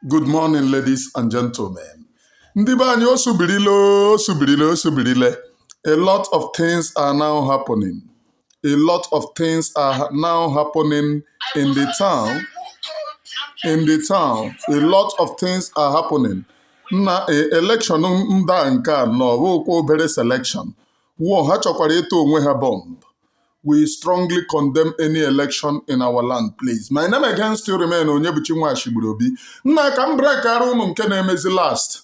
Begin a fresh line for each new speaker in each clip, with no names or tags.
Good morning, ladies and gentlemen. Ndị be anyị osubirile. A lot of things are now happening. A lot of things are now happening in the town. A lot of things are happening. Na election mba nke anọ wụkwa obere selection. Ha chọkwara ịtụ onwe ha bomb. We strongly condemn any election in our land, please. My name again still remain Onyebuchi Nwashigburobi. Nna ka m brekara unu nke na-emezi last.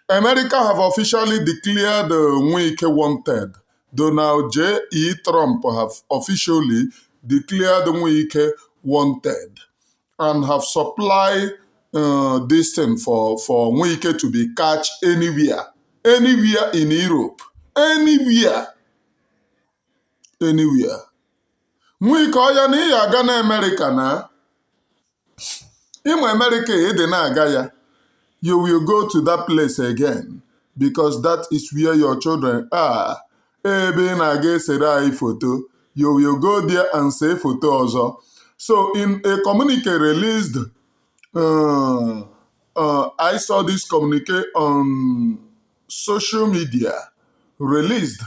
America have officially declared Wike wanted. Donald J. Trump have officially declared Wike wanted and have supplied this thing for Wike to be catch anywhere in Europe, anywhere. Wike ọya na ihe aga na America na ịmụ America ịdị na-aga ya, you will go to that place again because that is where your children are. Ebe ị na-aga esere anyị foto, you will go there and say foto ọzọ. So in a communique released, I saw this communique on social media released.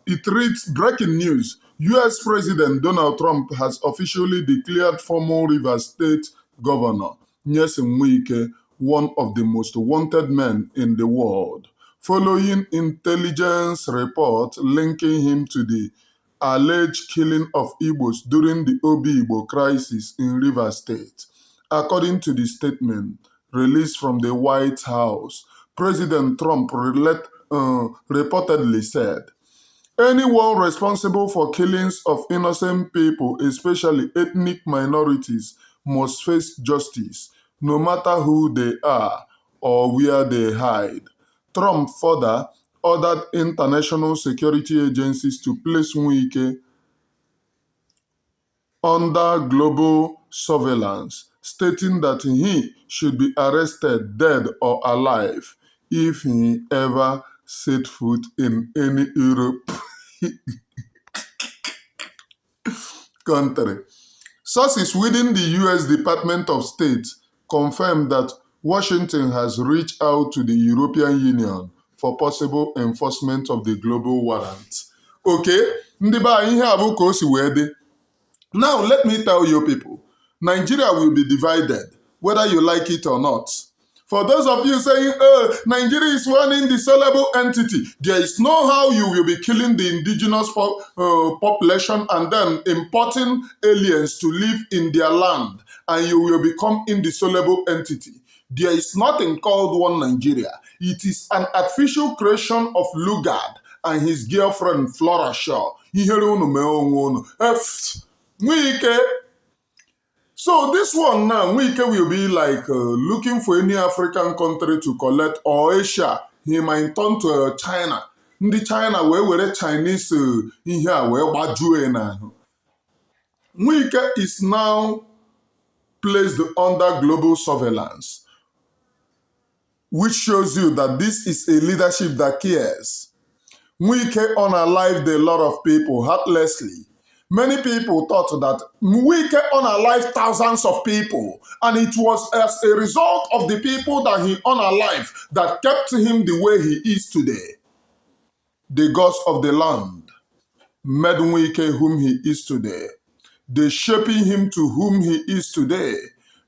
It reads, breaking news. U.S. President Donald Trump has officially declared former Rivers State Governor Nyesom Wike one of the most wanted men in the world, following intelligence reports linking him to the alleged killing of Igbos during the Obi Igbo crisis in Rivers State. According to the statement released from the White House, President Trump reportedly said, anyone responsible for killings of innocent people, especially ethnic minorities, must face justice, no matter who they are or where they hide. Trump further ordered international security agencies to place Wike under global surveillance, stating that he should be arrested dead or alive if he ever set foot in any Europe country. Sources within the U.S. Department of State confirmed that Washington has reached out to the European Union for possible enforcement of the global warrant. Okay, ndị be anyị ihe abụ ka o si wee dị. Now let me tell you people, Nigeria will be divided, whether you like it or not. For those of you saying, Nigeria is one indissoluble entity, there is no how you will be killing the indigenous population and then importing aliens to live in their land and you will become indissoluble entity. There is nothing called one Nigeria. It is an artificial creation of Lugard and his girlfriend Flora Shaw. Wike. So this one now, Wike will be like looking for any African country to collect, or Asia. He might turn to China. Ndị China were Chinese ihe a wee gbajue na. Wike is now placed under global surveillance, which shows you that this is a leadership that cares. Wike unalived a lot of people heartlessly. Many people thought that Wike unalived thousands of people, and it was as a result of the people that he unalived that kept him the way he is today. The gods of the land made Wike whom he is today. They shaping him to whom he is today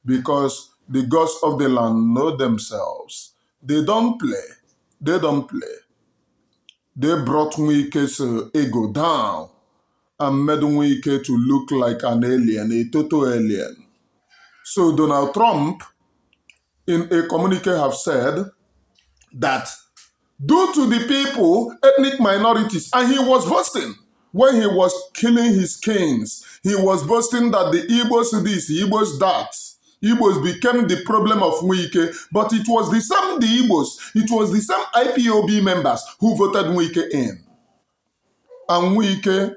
because the gods of the land know themselves. They don't play. They brought Wike's ego down and made Wike to look like an alien, a total alien. So Donald Trump, in a communique, have said that due to the people, ethnic minorities, and he was boasting when he was killing his kings. He was boasting that the Igbos this, Igbos that. Igbos became the problem of Wike, but it was the same it was the same IPOB members who voted Wike in. And Wike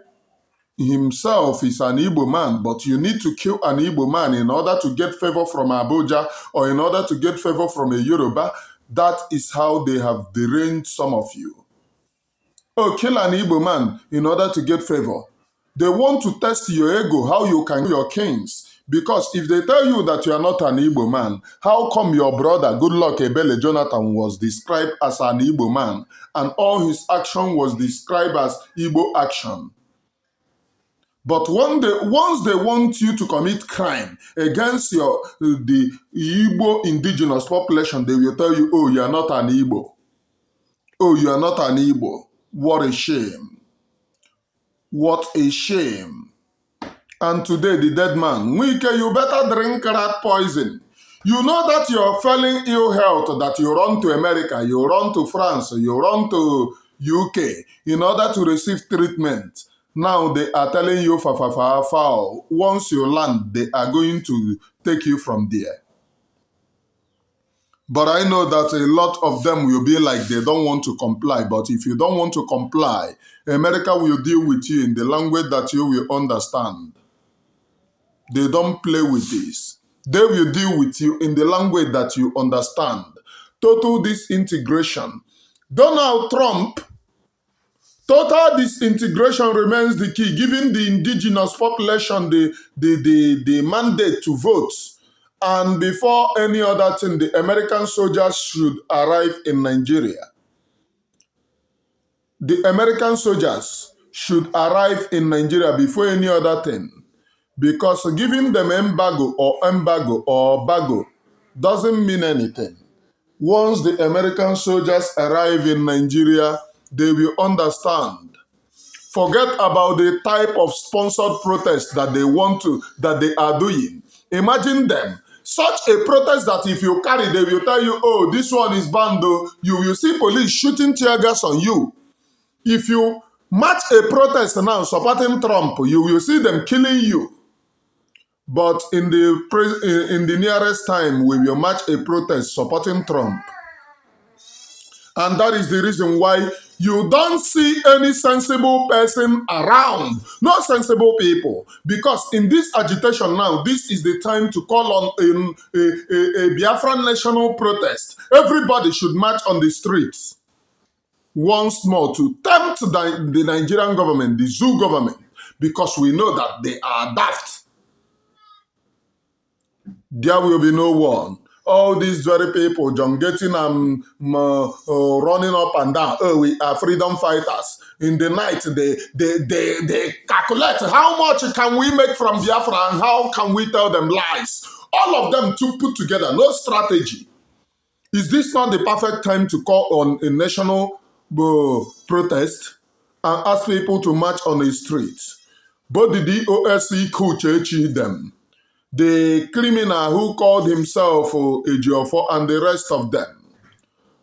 himself is an Igbo man, but you need to kill an Igbo man in order to get favor from Abuja or in order to get favor from a Yoruba. That is how they have deranged some of you. Oh, kill an Igbo man in order to get favor. They want to test your ego, how you can kill your kings, Because if they tell you that you are not an Igbo man, how come your brother, Goodluck Ebele Jonathan, was described as an Igbo man and all his action was described as Igbo action? But once they want you to commit crime against the Igbo indigenous population, they will tell you, oh, you are not an Igbo. Oh, you are not an Igbo. What a shame. What a shame. And today, the dead man, Wike, you better drink rat poison. You know that you're failing ill health, that you run to America, you run to France, you run to UK in order to receive treatment. Now they are telling you, foul. Once you land, they are going to take you from there. But I know that a lot of them will be like they don't want to comply. But if you don't want to comply, America will deal with you in the language that you will understand. They don't play with this. They will deal with you in the language that you understand. Total disintegration. Donald Trump, total disintegration remains the key, giving the indigenous population the mandate to vote. And before any other thing, the American soldiers should arrive in Nigeria. The American soldiers should arrive in Nigeria before any other thing. Because giving them embargo or bago doesn't mean anything. Once the American soldiers arrive in Nigeria, they will understand. Forget about the type of sponsored protest that they are doing. Imagine them. Such a protest that if you carry, they will tell you, oh, this one is banned, though. You will see police shooting tear gas on you. If you match a protest now supporting Trump, you will see them killing you. But in the nearest time, we will match a protest supporting Trump. And that is the reason why you don't see any sensible person around. No sensible people. Because in this agitation now, this is the time to call on a Biafran national protest. Everybody should march on the streets once more to tempt the Nigerian government, the zoo government, because we know that they are daft. There will be no one. All these very people, John Getting and running up and down. Oh, we are freedom fighters. In the night, they calculate how much can we make from Biafra and how can we tell them lies. All of them to put together, no strategy. Is this not the perfect time to call on a national protest and ask people to march on the streets? But the DOSC coach them. The criminal who called himself Ejiofor and the rest of them.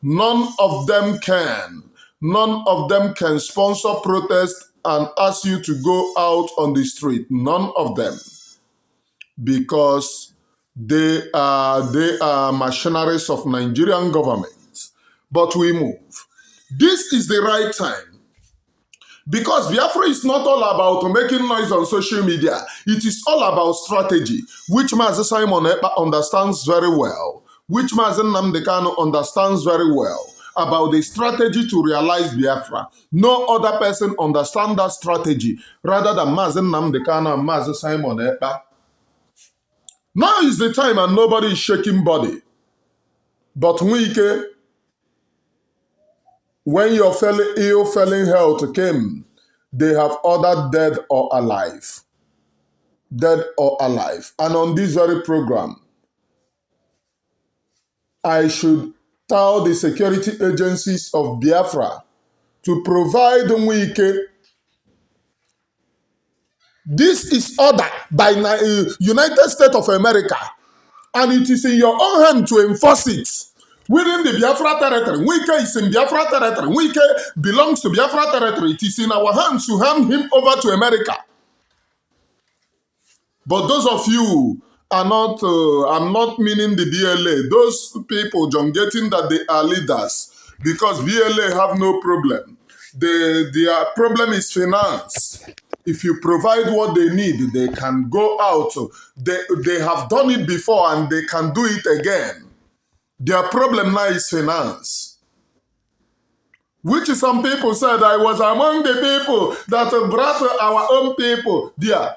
None of them can sponsor protest and ask you to go out on the street. None of them. Because they are machineries of Nigerian government. But we move. This is the right time. Because Biafra is not all about making noise on social media. It is all about strategy, which Mazi Simon Ekpa understands very well, which Mazi Nnamdi Kanu understands very well, about the strategy to realize Biafra. No other person understands that strategy rather than Mazi Nnamdi Kanu and Mazi Simon Ekpa. Now is the time and nobody is shaking body. But Wike, when your failing health came, they have ordered dead or alive. Dead or alive. And on this very program, I should tell the security agencies of Biafra to provide Wike. This is ordered by United States of America, and it is in your own hand to enforce it. Within the Biafra territory, Wike is in Biafra territory. Wike belongs to Biafra territory. It is in our hands to hand him over to America. But those of you are not, I'm not meaning the BLA. Those people, John Getting, that they are leaders, because BLA have no problem. Their problem is finance. If you provide what they need, they can go out. They have done it before and they can do it again. Their problem now is finance. Which some people said I was among the people that brought our own people there.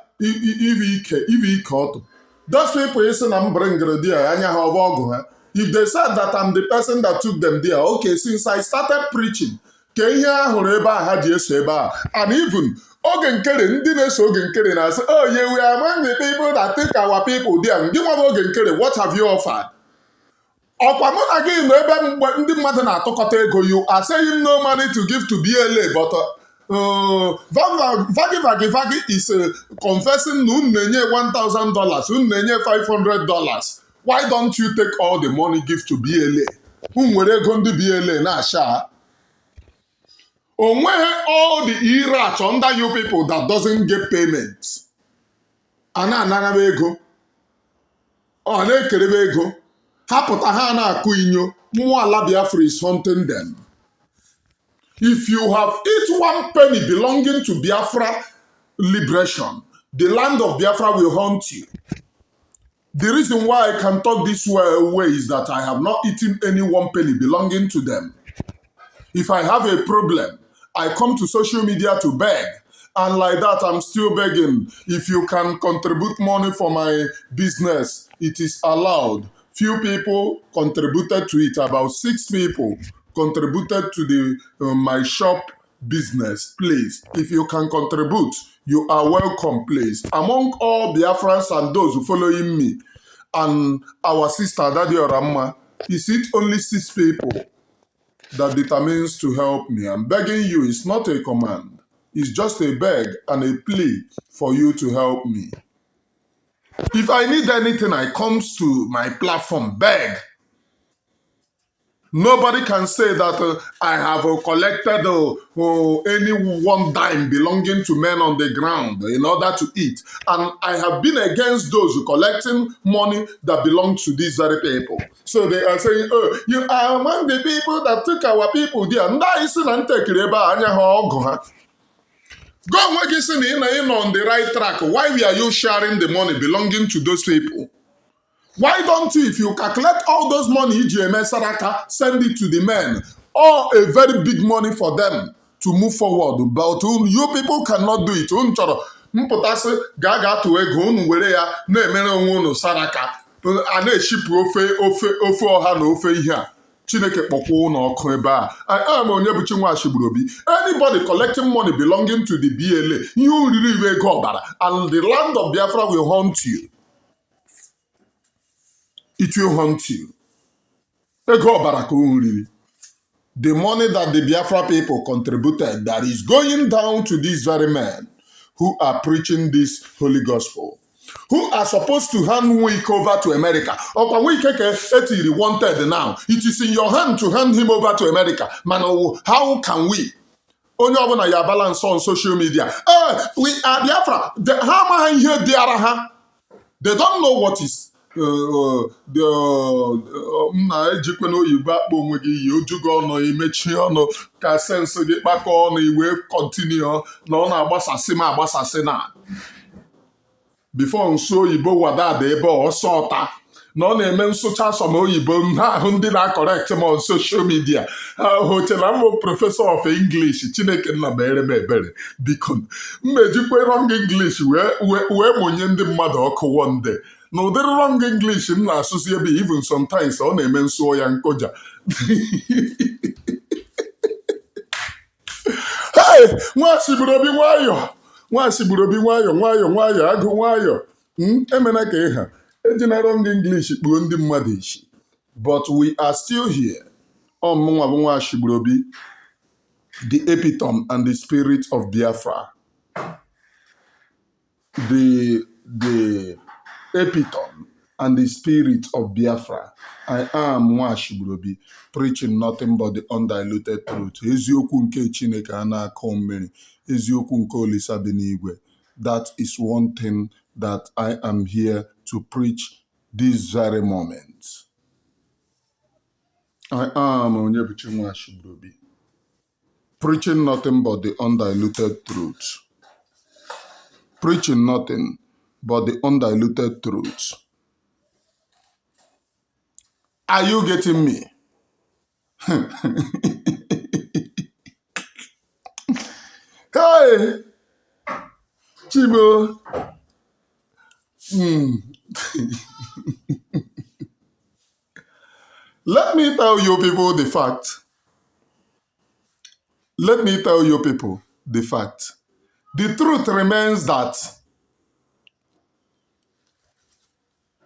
Those people is na m bring there, anya ha ọgụ ha. If they said that I'm the person that took them there, okay, since I started preaching, ka ihe ahụrụ ebe a ha ji eso ebe a. And even oge nkere ndị na-eso oge nkere na-asị, oh yeah, we are among the people that take our people there. Ndị nwa oge nkere, what have you offered? Ọkwa mụ na gị nọ ebe mgbe ndị mmadụ na-atụkọta ego, you are saying no money to give to BLA, but Vagi is confessing na unu na-enye $1,000, unu na-enye $500. Why don't you take all the money give to BLA? Unu nwere ego ndị BLA na-asha. Onweghị all the irach under you people that doesn't get payments. A na-anara ego. Ọ na-ekerebe ego. Hapụta ha na-akụ inyo. Mmụọ ala Biafra is hunting them. If you have each one penny belonging to Biafra liberation, the land of Biafra will haunt you. The reason why I can talk this way is that I have not eaten any one penny belonging to them. If I have a problem, I come to social media to beg. And like that, I'm still begging. If you can contribute money for my business, it is allowed. Few people contributed to it. About 6 people contributed to the my shop business. Please, if you can contribute, you are welcome, please. Among all Biafrans and those who following me, and our sister Daddy Oramma, is it only 6 people that determines to help me? I'm begging you, it's not a command. It's just a beg and a plea for you to help me. If I need anything, I come to my platform, beg. Nobody can say that I have collected any one dime belonging to men on the ground in order to eat. And I have been against those collecting money that belongs to these very people. So they are saying, oh, you are among the people that took our people there. Go and in on the right track. Why are you sharing the money belonging to those people? Why don't you, if you calculate all those money, Saraka, send it to the men, or a very big money for them to move forward. But you people cannot do it. Mpotase gaga to ego were ya na-emere onwe unu saraka a na-eshipụ ofe ọha na ofe ihe a. Chineke kpọkwa ụnụ ọkụ ebe a. I am onye bụchi nwa Ashigburobi. Anybody collecting money belonging to the BLA, ihe oriri iwe ego ọbara, and the land of Biafra will haunt you. It will haunt you. Ego ọbara ka oriri. The money that the Biafra people contributed that is going down to these very men who are preaching this holy gospel, who are supposed to hand wike over to America. Okwa wike etiri wanted now. It is in your hand to hand him over to America. Man, how can we? Onye ọbụla ya balance on social media. We are Biafra. How am here there? They don't know what is ejikwe n'oyibo akpọ onwe gị iyi ojugo ọnụ imechi ọnụ ka sensị gị kpakọ ọnụ iwe kọntinio na ọ na-agbasasị m agbasasị na bifo nso oyibo wadada ebe ọsọ ọta na ọ na-eme nsụcha asọm oyibo ahụ ndị na-akọrekt m on social media hochela mbụ prọfesọ of English Chineke nna mere m ebere biko mmejikwe wrong English wee mụnye ndị mmadụ ọkụ one day. Na ụdịrị wrong English m na-asụsi ebe even sometimes ọ na-eme nsụọ ya nkụja. Hey, nwa Ashigburobi nwayọ, nwa Ashigburobi nwayọ, agụ nwayọ. Emena ka ịha ejina wrong English kpuo ndị mmadụ ishi. But we are still here. Ọmụnwa bụ nwa Ashigburobi, the epitome and the spirit of Biafra. The epitome and the spirit of Biafra. I am Nwa Ashigburobi, preaching nothing but the undiluted truth. Eziokwu nke Chineke a na-akọ mmiri, eziokwu nke Olisa bi n'igwe. That is one thing that I am here to preach this very moment. I am Onyebuchi Nwa Ashigburobi, preaching nothing but the undiluted truth. Preaching nothing but the undiluted truth. Are you getting me? Hey, Chibo. Let me tell you people the fact. Let me tell you people the fact. The truth remains that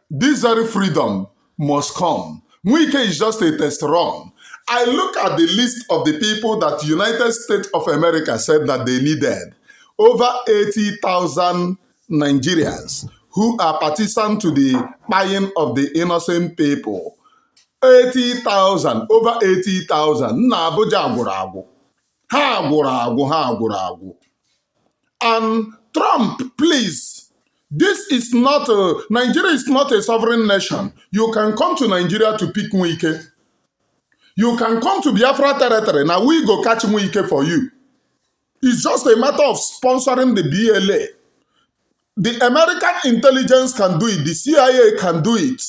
this very freedom must come. Wike is just a test run. I look at the list of the people that the United States of America said that they needed. Over 80,000 Nigerians who are participants to the buying of the innocent people. 80,000, over 80,000. Na Abuja agwụrụ agwụ. Ha agwụrụ agwụ, ha agwụrụ agwụ. And Trump, please, this is not Nigeria is not a sovereign nation. You can come to Nigeria to pick Wike. You can come to Biafra territory. Now we go catch Wike for you. It's just a matter of sponsoring the BLA. The American intelligence can do it. The CIA can do it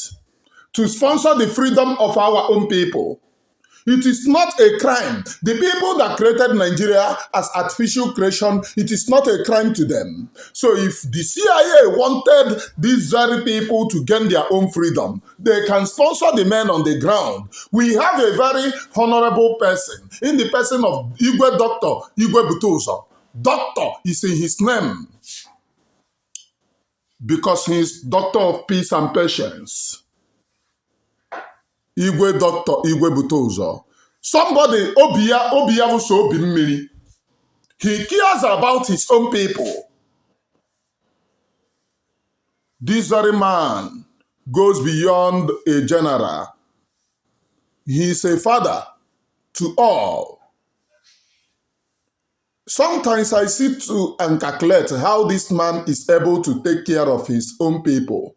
to sponsor the freedom of our own people. It is not a crime. The people that created Nigeria as artificial creation, it is not a crime to them. So if the CIA wanted these very people to gain their own freedom, they can sponsor the men on the ground. We have a very honorable person in the person of Igwe Doctor Igwe Butozo. Doctor is in his name because he is Doctor of Peace and Patience. Igwe Doctor Igwe Butozo. Somebody, Obiya so mmiri. He cares about his own people. This very man goes beyond a general. He is a father to all. Sometimes I sit and calculate how this man is able to take care of his own people.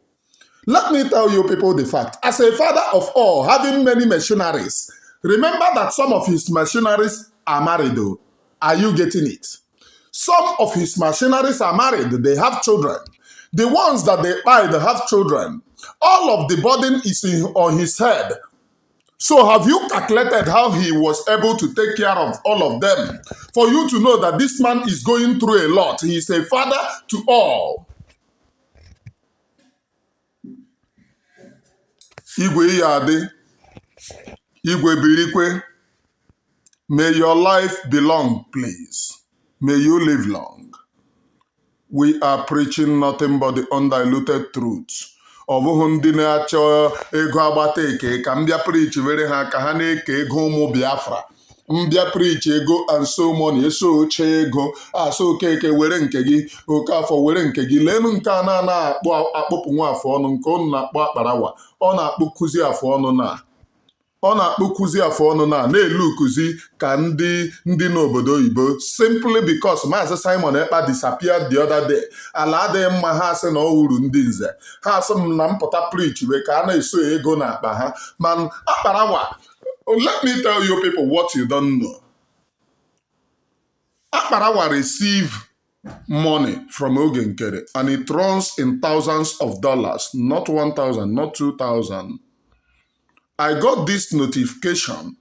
Let me tell you people the fact. As a father of all, having many missionaries, remember that some of his missionaries are married though. Are you getting it? Some of his missionaries are married. They have children. The ones that they buy, they have children. All of the burden is on his head. So have you calculated how he was able to take care of all of them? For you to know that this man is going through a lot. He is a father to all. Igwe Yade, Igwe Birikwe, may your life be long, please. May you live long. We are preaching nothing but the undiluted truth. Ọ bụghị ndị na-achọ ego agbata eke ka m bịa preach were ha ka ha na-eke ego ụmụ Biafra. M bịa preach ego and so money, eso oche ego, so okeke were nke gị, Okafọ were nke gị. Leenụ nke a na-akpụpụ nwa afọ ọnụ nke ọ na-akpọ akparawa. Ọ na-akpụkụzi afọ ọnụ na. Ọ na-akpụkụzi afọ ọnụ na-elu kuzi ka ndị n'obodo oyibo simply because Maazị Simon Ekpa disappeared the other day. Ala adịghị mma ha asị na ọ wuru ndị nze. Ha asị m na mpụta preach wee ka a na-eso ego na akpa ha. Man, akparawa, let me tell you people what you don't know. Akparawa receive money from Nkere and it runs in thousands of dollars, not 1,000, not 2,000. I got this notification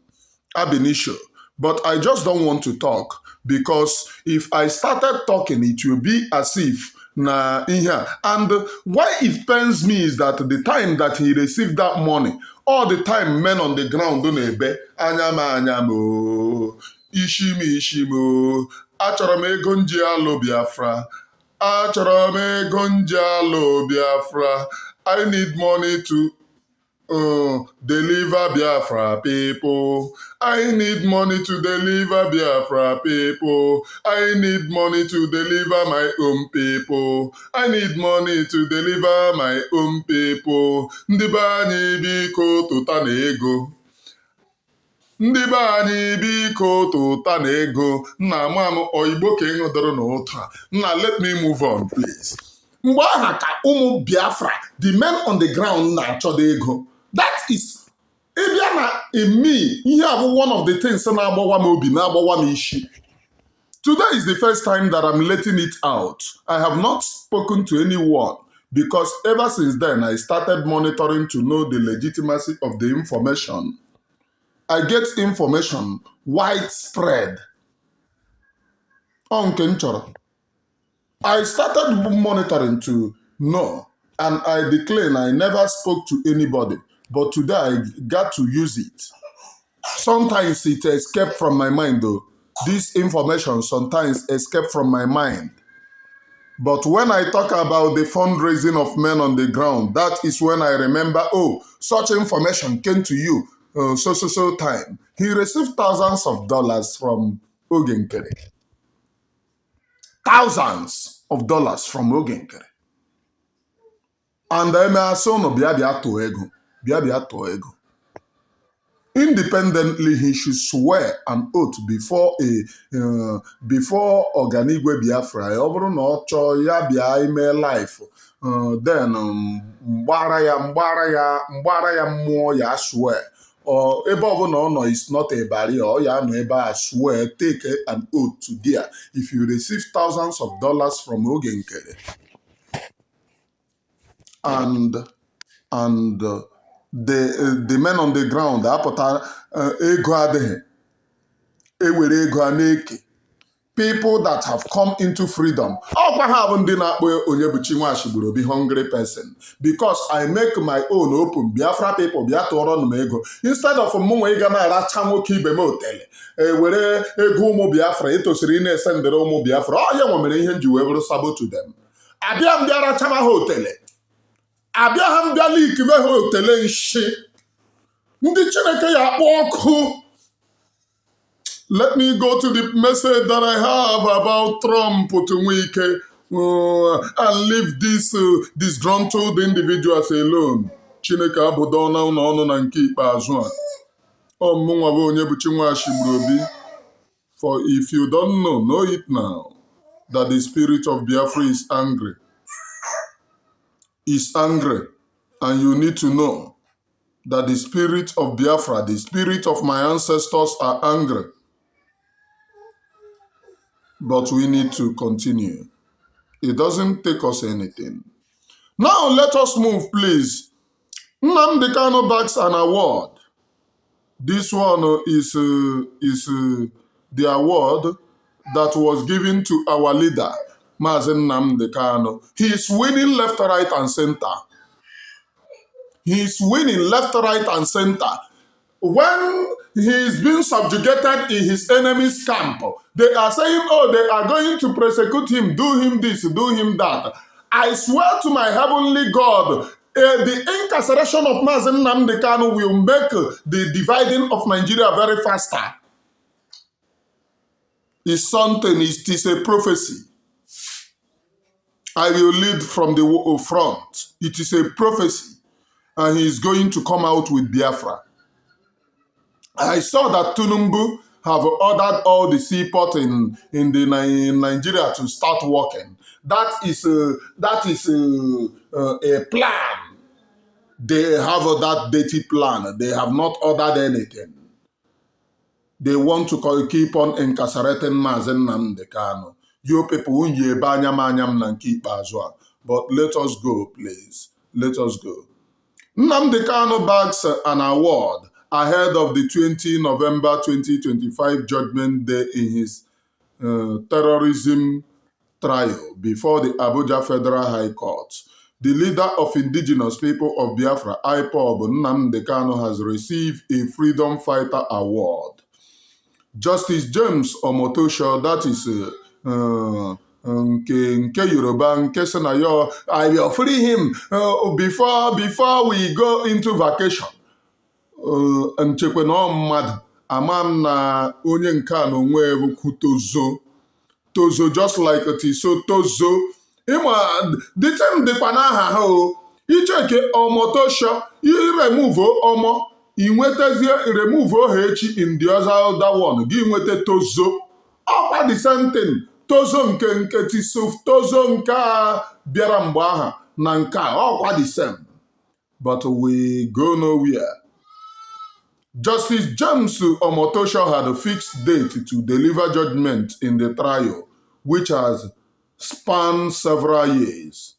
ab initio, but I just don't want to talk because if I started talking, it will be as if na here. And why it pains me is that the time that he received that money, all the time men on the ground don't ebe anyamo, ishimo, achọrọ m ego nji alụ Biafra, achọrọ m ego nji alụ Biafra. I need money to deliver Biafra people. I need money to deliver Biafra people. I need money to deliver my own people. I need money to deliver my own people. Ndị be anyị biko tụta na ego. Ndị be anyị biko tụta na ego. Nna m oyigbo ka ịṅụdoro n'ụtụ a. Nna, let me move on please. Mgbe aha ka ụmụ Biafra, the men on the ground na-achọdo ego. That is, in me, you have one of the things na-agbawa m ishi. Today is the first time that I'm letting it out. I have not spoken to anyone because ever since then I started monitoring to know the legitimacy of the information. I get information widespread. I started monitoring to know And I declare I never spoke to anybody, but today I got to use it. Sometimes it escaped from my mind though. This information sometimes escape from my mind. But when I talk about the fundraising of men on the ground, that is when I remember, oh, such information came to you so time. He received thousands of dollars from Nkere. Thousands of dollars from Nkere. And I may say, no, bia to ego. Bia to ego. Independently, he should swear an oath before before Oganigwe Biafra. Ọ bụrụ na ọ chọọ ya bịa ime life, then mgbara ya mmụọ ya swear. Ebe ọbụla ọ nọ is not a barrier. Ọ ya nọ ebe a swear, take an oath to there. If you receive thousands of dollars from Nkere and the men on the ground apụta ego adịghị ewere ego a na-eke. People that have come into freedom. Ọkwa ha bụ ndị na-akpọ onye bụ Chinwachiburu Obi hungry person, because I make my own open. Biafra people bịa tụọrọ m ego instead of mụnwa ịga na-aracha nwoke ibe m otele were ego ụmụ Biafra etosiri ị na-esendere ụmụ Biafra. Ọ ya nwere ihe nji wee bụrụ sabo to them. Abịa m bịa rachama ha otele, abịa ha m bịa likive ha otele nshi ndị Chineke ya akpọ ọkụ. Let me go to the message that I have about Trump to wike and leave these disgruntled individuals alone. Chineke abụdọna ụlọ ọnụ na nke ikpeazụ a. Ọmụnwa bụ onye bụ Chinwachiburu Obi. For if you don't know it now, that the spirit of Biafra is angry. Is angry. And you need to know that the spirit of Biafra, the spirit of my ancestors are angry. But we need to continue. It doesn't take us anything. Now let us move, please. Nnamdi Kanu bags an award. This one is the award that was given to our leader, Mazi Nnamdi Kanu. He is winning left, right, and center. He is winning left, right, and center. When he is being subjugated in his enemy's camp, they are saying, oh, they are going to persecute him, do him this, do him that. I swear to my heavenly God, the incarceration of Mazi Nnamdi Kanu will make the dividing of Nigeria very faster. It's something, it is a prophecy. I will lead from the front. It is a prophecy. And he is going to come out with Biafra. I saw that Tinubu have ordered all the seaport in Nigeria to start working. That is a plan. They have that dirty plan. They have not ordered anything. They want to keep on incarcerating Mazi Nnamdi Kanu. You people, but let us go, please. Let us go. Nnamdi Kanu bags an award ahead of the 20 November 2025 judgment day in his terrorism trial before the Abuja Federal High Court. The leader of indigenous people of Biafra, IPOB, Nnamdi Kanu, has received a Freedom Fighter Award. Justice James Omotosho, that is Nkere Yoruba, Nkere Senayo, I will free him before we go into vacation. Nchekwe na mmadụ ama m na onye nke a n'onwe ebuku tozo just like it is so tozo ịma dịtem dịkwa n'aha ha o icheke Omotosho iremove ọmọ inwetazie remove oha echi in the other one gị nweta tozo ọkwa the same thing. Tozo nke tisof tozo nke a bịara mgbe aha na nke a ọkwa the same, but we go nowhere. Justice James Omotosho had a fixed date to deliver judgment in the trial, which has spanned several years.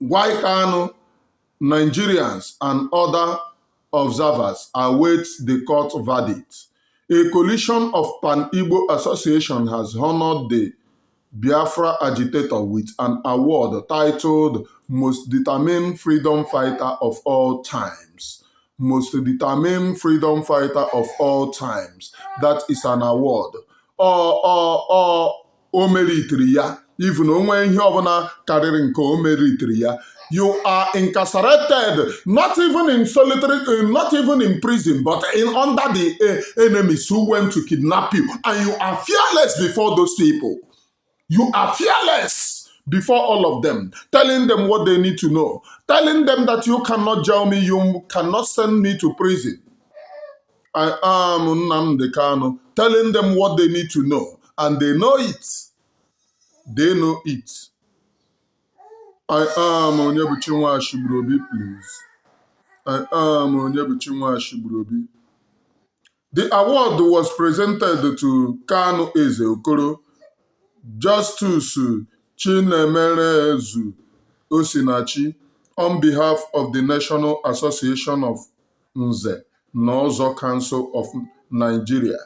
Wike, Nigerians, and other observers await the court verdict. A coalition of Pan-Igbo Association has honored the Biafra agitator with an award titled most determined freedom fighter of all times. Most determined freedom fighter of all times. That is an award. O meritiri ya, even onwe ihe ọbụla karịrị nke o meritiri ya. You are incarcerated, not even in solitary, not even in prison, but under the enemies who went to kidnap you. And you are fearless before those people. You are fearless before all of them, telling them what they need to know, telling them that you cannot jail me, you cannot send me to prison. I am Nnamdi Kanu, telling them what they need to know, and they know it. They know it. I am Onyebuchi Nwashibrobi, please. I am Onyebuchi Nwashibrobi. The award was presented to Kanu Eze Okoro, Justus Chinemerezu Osinachi, on behalf of the National Association of Nze Nozo Council of Nigeria.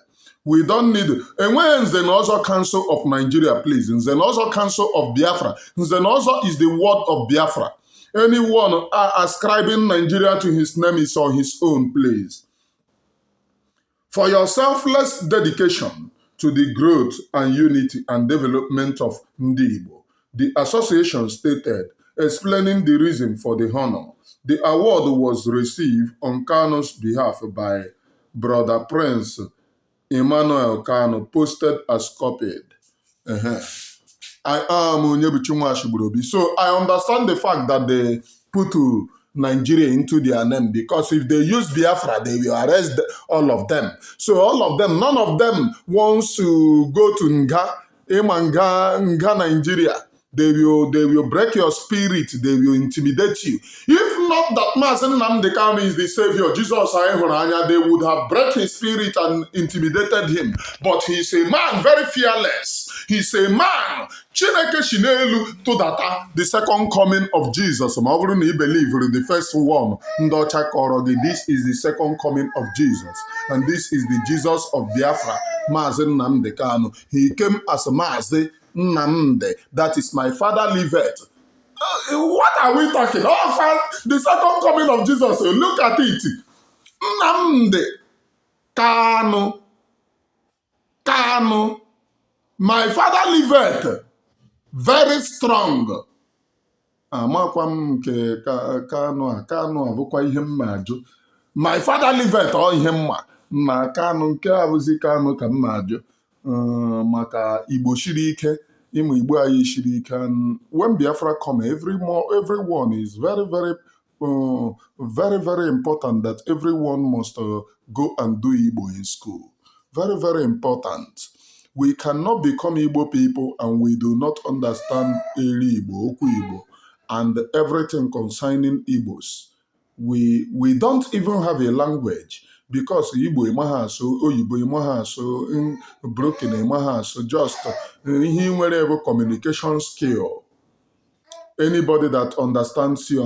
We don't need enwe Nze Nozo Council of Nigeria, please. Nze Nozo Council of Biafra. Nze Nozo is the word of Biafra. Anyone ascribing Nigeria to his name is on his own, please. For your selfless dedication to the growth and unity and development of Ndi Igbo, the association stated, explaining the reason for the honor. The award was received on Kanu's behalf by Brother Prince Emmanuel Kanu, posted as copied. I am Onyebuchi Nwashibrobi. So I understand the fact that they put Nigeria into their name, because if they use Biafra, they will arrest all of them. So all of them, none of them wants to go to Nga Nigeria. They will break your spirit. They will intimidate you. If not that Mazen Nnamdi Kanu is the savior, Jesus, they would have break his spirit and intimidated him. But he's a man very fearless. He's a man. Chineke Shinelu to data the second coming of Jesus. You believe the first one. This is the second coming of Jesus. And this is the Jesus of Biafra. Mazen Nnamdi Kanu. He came as a Mazen Nnamdi, that is my father liveth. What are we talking? The second coming of Jesus. Look at it. Nnamdi Kanu. Kanu. My father liveth. Very strong. Amakwam ke Kanu abụkwa ihe mma ajụ. My father liveth ọ ihe mma. Na Kanu nke abụzi Kanu ka mma ajụ. Maka Igbo shiri ike. Imo Igbo ayi shiri ike. And when Biafra come, everyone is very, very important that everyone must go and do Igbo in school. Very, very important. We cannot become Igbo people and we do not understand Eri Igbo, Oku Igbo, and everything concerning Igbos. We don't even have a language, because Igbo imaha so, Oyibo imaha so, broken imaha so, just wherever communication skill. Anybody that understands you.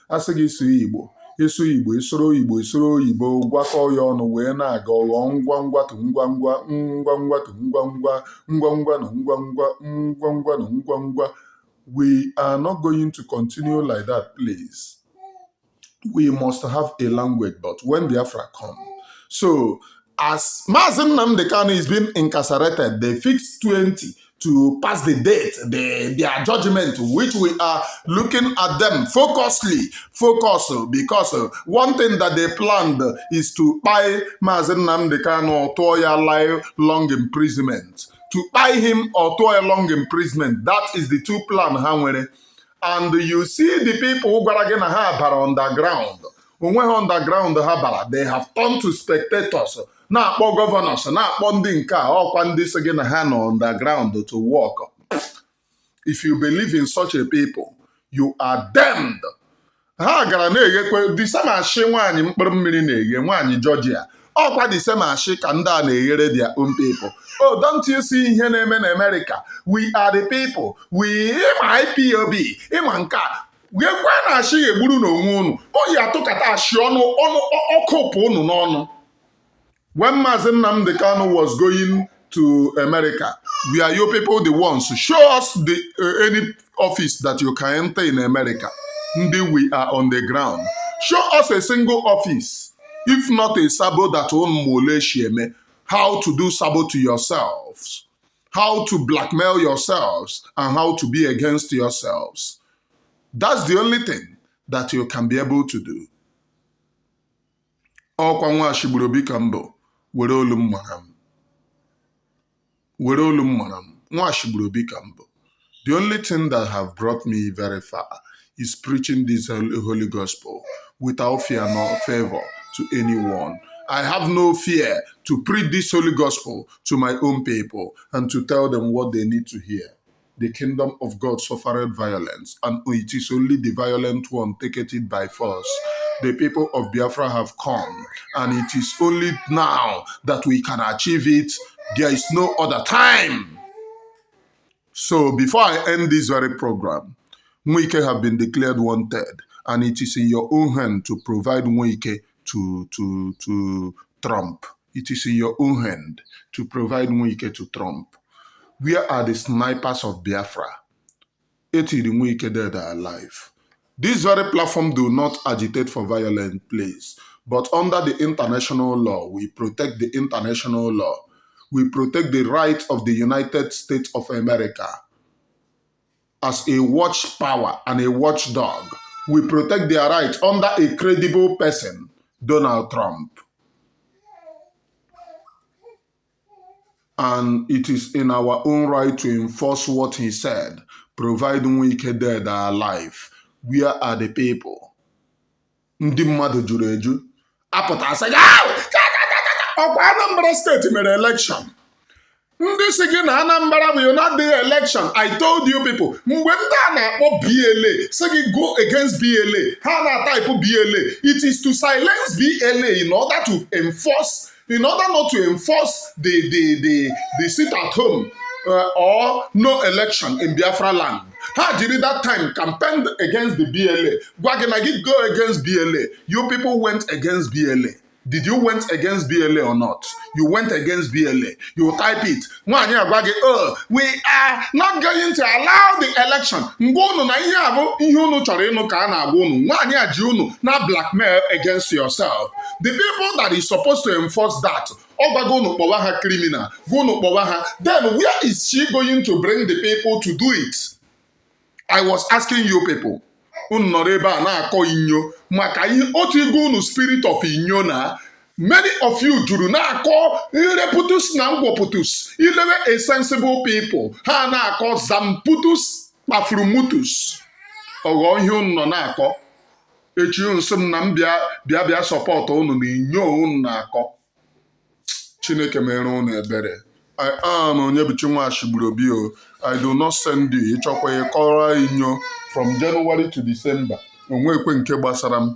Asigi su Igbo. Isu Igbo, isoro Igbo, isoro Oyibo, gwakọ ya ọnụ wee na-aga ọghọ ngwangwa tu ngwangwa, ngwangwa tu ngwangwa, ngwangwa na ngwangwa, ngwangwa na ngwangwa. We are not going to continue like that, please. We must have a language, but when Biafra come. So, as Mazen Nnamdi Kanu is being incarcerated, they fixed 20 to pass the date, their judgment, which we are looking at them focus, because one thing that they planned is to buy Mazen Nnamdi Kanu or to lifelong imprisonment. To buy him or to a long imprisonment. That is the two plans. And you see the people who got again are underground. When underground they have turned to spectators. Now, governors, now, this again underground to work. If you believe in such a people, you are damned. The same as she Georgia. The same as she can their own people. Oh, don't you see here in America? We are the people. We IPOB. Imanka. We are going to see a blue. Oh, you are talking about Shiono on. When Mazen Nnamdi Kanu was going to America, we are your people the ones. Show us any office that you can enter in America. We are on the ground. Show us a single office, if not a sabo that on Malaysia, how to do sabo to yourselves, how to blackmail yourselves, and how to be against yourselves. That's the only thing that you can be able to do. Ọkwa nwa Ashigburobi ka mbụ, were olu mmara m. Were olu mmara m. Nwa Ashigburobi ka mbụ. The only thing that have brought me very far is preaching this holy gospel without fear nor favor to anyone. I have no fear to preach this holy gospel to my own people and to tell them what they need to hear. The kingdom of God suffered violence, and it is only the violent one taketh it by force. The people of Biafra have come, and it is only now that we can achieve it. There is no other time. So before I end this very program, Wike have been declared wanted, and it is in your own hand to provide Wike to Trump. It is in your own hand to provide Wike to Trump. Where are the snipers of Biafra? 80 Wike dead are alive. This very platform do not agitate for violent plays, but under the international law, we protect the international law. We protect the rights of the United States of America. As a watch power and a watchdog, we protect their rights under a credible person, Donald Trump. And it is in our own right to enforce what he said, providing Wike dead are alive. Where are the people? Ndị mmadụ juru eju. Apụta asị gị, ọkwa Anambra State mere election. Ndị si gị na Anambra will not do election. I told you people, mgbe ndị a na-akpọ BLA, si gị go against BLA, ha na-type BLA. It is to silence BLA in order to enforce, in order not to enforce the sit at home or no election in Biafra land. Ha did that time campaigned against the BLA. Gwaginagi go against BLA. You people went against BLA. Did you went against BLA or not? You went against BLA. You type it. We are not going to allow the election. Not blackmail against yourself. The people that is supposed to enforce that, criminal, then where is she going to bring the people to do it? I was asking you people. Spirit of inyo. Many of you juru na-akọ ireputus na ngwoputus. Ilewe a sensible people. Ha na-akọ zamputus pafrumutus. Ogo ihe unu nọ na-akọ. Echi nsị na bịa support unu na inyo unu na-akọ. Chineke mere unu ebere. I am Onyebuchi nwa Ashigburobi. I do not send you. Ịchọkwa ịkọrọ inyo from January to December. Onwekwe nke gbasara m.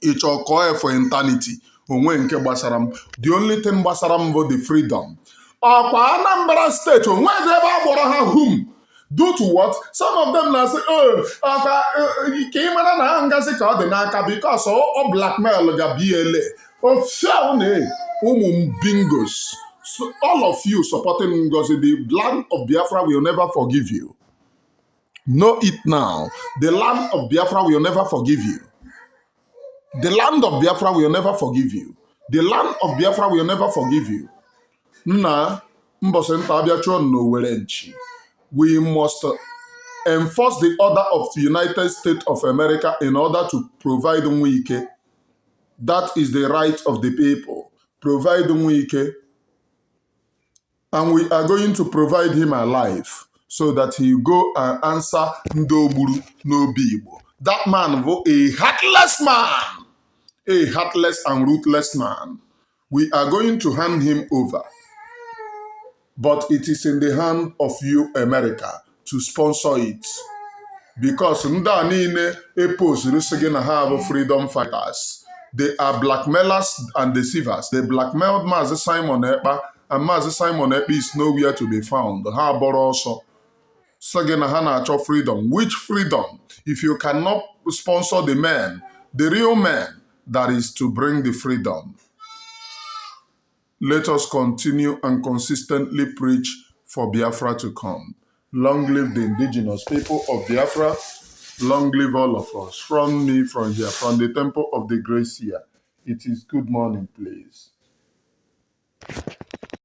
Ịchọkọ for eternity. Onwe nke gbasara m. The only thing gbasara m bụ the freedom. Ọkwa Anambra State onwe ebe agbọrọ ha hum. Due to what? Some of them na say, ka ị mara na ha ngazi ka ọ dị n'aka because ọ blackmail ga BLA. Ofia ụmụ bingos. So all of you supporting Ngozi, the land of Biafra will never forgive you. Know it now. The land of Biafra will never forgive you. The land of Biafra will never forgive you. The land of Biafra will never forgive you. We must enforce the order of the United States of America in order to provide Wike. That is the right of the people. Provide Wike. And we are going to provide him alive so that he go and answer Ndoburu Nobibo. That man was a heartless man, a heartless and ruthless man. We are going to hand him over. But it is in the hand of you, America, to sponsor it. Because nda niile epos rusegena have freedom fighters. They are blackmailers and deceivers. They blackmailed Mazi Simon Ekpa, and Mazi Simon Ekpa is nowhere to be found. Ha boro also. Sagena ha na-achọ freedom. Which freedom? If you cannot sponsor the man, the real man that is to bring the freedom. Let us continue and consistently preach for Biafra to come. Long live the indigenous people of Biafra. Long live all of us. From me, from here, from the temple of the grace here. It is good morning, please.